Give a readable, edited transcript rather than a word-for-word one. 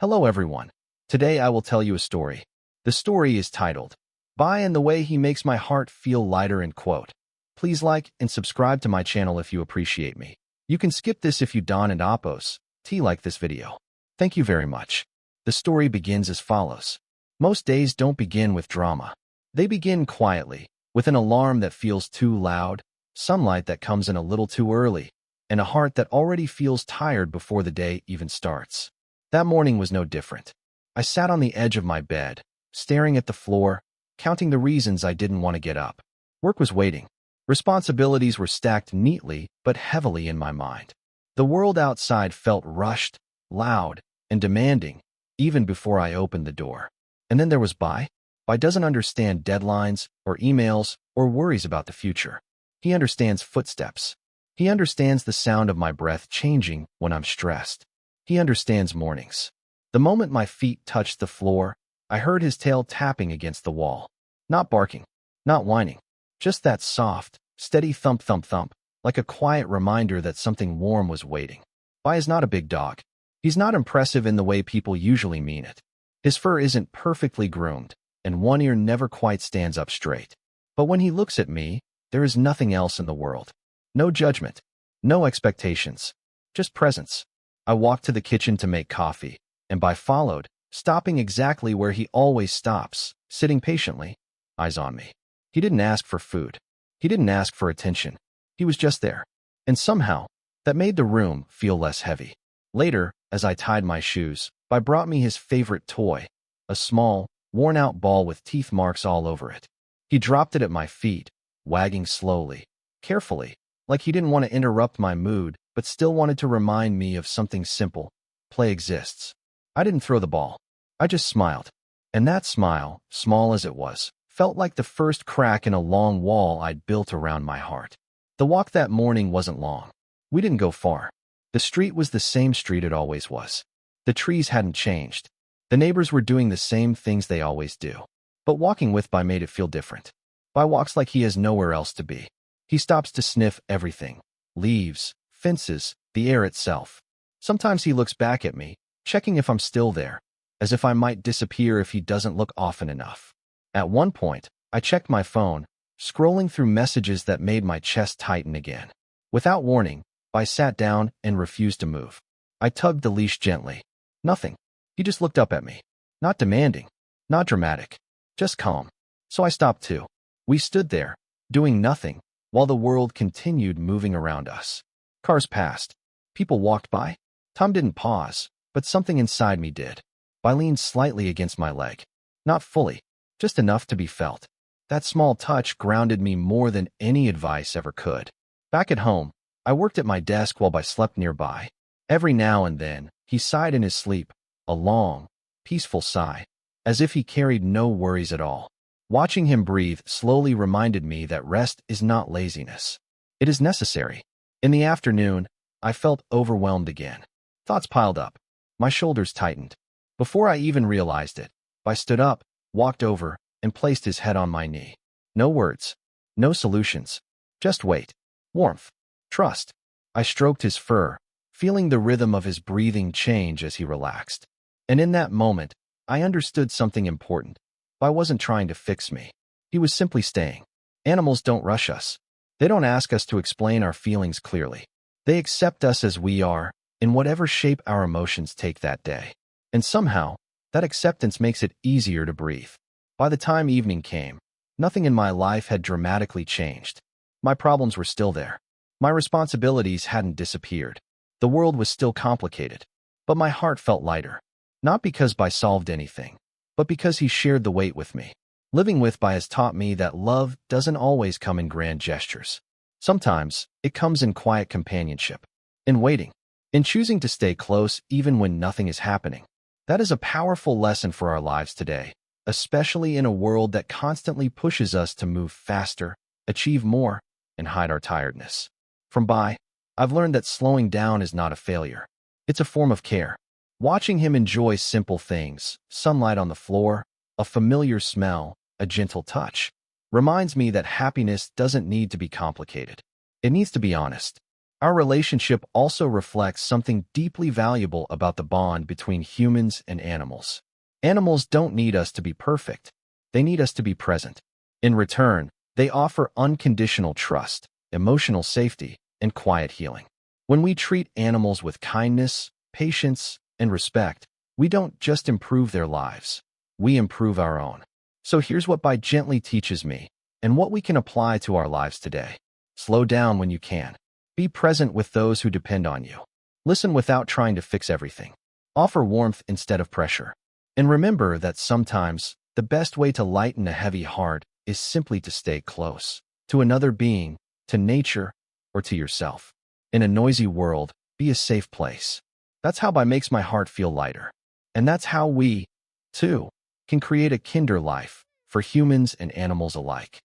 Hello everyone. Today I will tell you a story. The story is titled, By and the Way He Makes My Heart Feel Lighter and quote. Please like and subscribe to my channel if you appreciate me. You can skip this if you don't and oppose. Like this video. Thank you very much. The story begins as follows. Most days don't begin with drama. They begin quietly, with an alarm that feels too loud, sunlight that comes in a little too early, and a heart that already feels tired before the day even starts. That morning was no different. I sat on the edge of my bed, staring at the floor, counting the reasons I didn't want to get up. Work was waiting. Responsibilities were stacked neatly but heavily in my mind. The world outside felt rushed, loud, and demanding, even before I opened the door. And then there was Bai. Bai doesn't understand deadlines or emails or worries about the future. He understands footsteps. He understands the sound of my breath changing when I'm stressed. He understands mornings. The moment my feet touched the floor, I heard his tail tapping against the wall. Not barking, not whining, just that soft, steady thump thump thump, like a quiet reminder that something warm was waiting. Bai is not a big dog. He's not impressive in the way people usually mean it. His fur isn't perfectly groomed, and one ear never quite stands up straight. But when he looks at me, there is nothing else in the world. No judgment, no expectations, just presence. I walked to the kitchen to make coffee, and Bai followed, stopping exactly where he always stops, sitting patiently, eyes on me. He didn't ask for food. He didn't ask for attention. He was just there. And somehow, that made the room feel less heavy. Later, as I tied my shoes, Bai brought me his favorite toy, a small, worn-out ball with teeth marks all over it. He dropped it at my feet, wagging slowly, carefully, like he didn't want to interrupt my mood, but still wanted to remind me of something simple. Play exists. I didn't throw the ball. I just smiled. And that smile, small as it was, felt like the first crack in a long wall I'd built around my heart. The walk that morning wasn't long. We didn't go far. The street was the same street it always was. The trees hadn't changed. The neighbors were doing the same things they always do. But walking with Bai made it feel different. Bai walks like he has nowhere else to be. He stops to sniff everything. Leaves, fences, the air itself. Sometimes he looks back at me, checking if I'm still there, as if I might disappear if he doesn't look often enough. At one point, I checked my phone, scrolling through messages that made my chest tighten again. Without warning, Bai sat down and refused to move. I tugged the leash gently. Nothing. He just looked up at me. Not demanding, not dramatic, just calm. So I stopped too. We stood there, doing nothing, while the world continued moving around us. Cars passed. People walked by. Tom didn't pause, but something inside me did. Bai leaned slightly against my leg. Not fully, just enough to be felt. That small touch grounded me more than any advice ever could. Back at home, I worked at my desk while Bai slept nearby. Every now and then, he sighed in his sleep, a long, peaceful sigh, as if he carried no worries at all. Watching him breathe slowly reminded me that rest is not laziness. It is necessary. In the afternoon, I felt overwhelmed again. Thoughts piled up. My shoulders tightened. Before I even realized it, Bai stood up, walked over, and placed his head on my knee. No words. No solutions. Just wait. Warmth. Trust. I stroked his fur, feeling the rhythm of his breathing change as he relaxed. And in that moment, I understood something important. Bai wasn't trying to fix me. He was simply staying. Animals don't rush us. They don't ask us to explain our feelings clearly. They accept us as we are, in whatever shape our emotions take that day. And somehow, that acceptance makes it easier to breathe. By the time evening came, nothing in my life had dramatically changed. My problems were still there. My responsibilities hadn't disappeared. The world was still complicated. But my heart felt lighter. Not because Bai solved anything, but because he shared the weight with me. Living with Bai has taught me that love doesn't always come in grand gestures. Sometimes, it comes in quiet companionship, in waiting, in choosing to stay close even when nothing is happening. That is a powerful lesson for our lives today, especially in a world that constantly pushes us to move faster, achieve more, and hide our tiredness. From Bai, I've learned that slowing down is not a failure. It's a form of care. Watching him enjoy simple things, sunlight on the floor, a familiar smell, a gentle touch, reminds me that happiness doesn't need to be complicated. It needs to be honest. Our relationship also reflects something deeply valuable about the bond between humans and animals. Animals don't need us to be perfect. They need us to be present. In return, they offer unconditional trust, emotional safety, and quiet healing. When we treat animals with kindness, patience, and respect, we don't just improve their lives. We improve our own. So here's what By gently teaches me, and what we can apply to our lives today. Slow down when you can. Be present with those who depend on you. Listen without trying to fix everything. Offer warmth instead of pressure. And remember that sometimes the best way to lighten a heavy heart is simply to stay close to another being, to nature, or to yourself. In a noisy world, be a safe place. That's how By makes my heart feel lighter. And that's how we, too, can create a kinder life for humans and animals alike.